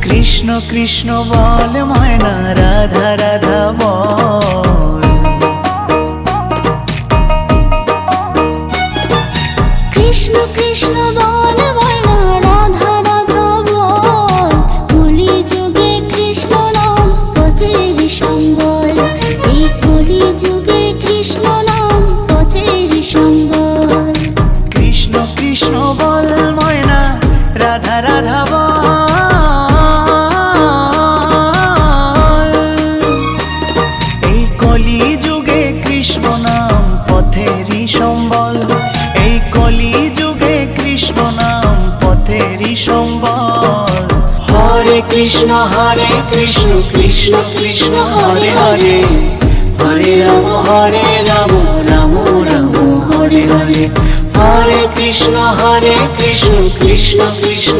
কৃষ্ণ কৃষ্ণ বল ময়না, রাধা রাধা বল। কৃষ্ণ কৃষ্ণ বল ময়না, রাধা রাধা বল। কলি যুগে কৃষ্ণ নাম পথের সম্বল, এই কলি যুগে কৃষ্ণ নাম পথের সম্বল। কৃষ্ণ কৃষ্ণ বল ময়না, রাধা রাধা বল। এই কলি যুগে কৃষ্ণ নাম পথেরই সম্বল, এই কলি যুগে কৃষ্ণ নাম পথেরই সম্বল। হরে কৃষ্ণ কৃষ্ণ কৃষ্ণ হরে হরে, হরে রাম রাম রাম হরে হরে। হরে কৃষ্ণ কৃষ্ণ কৃষ্ণ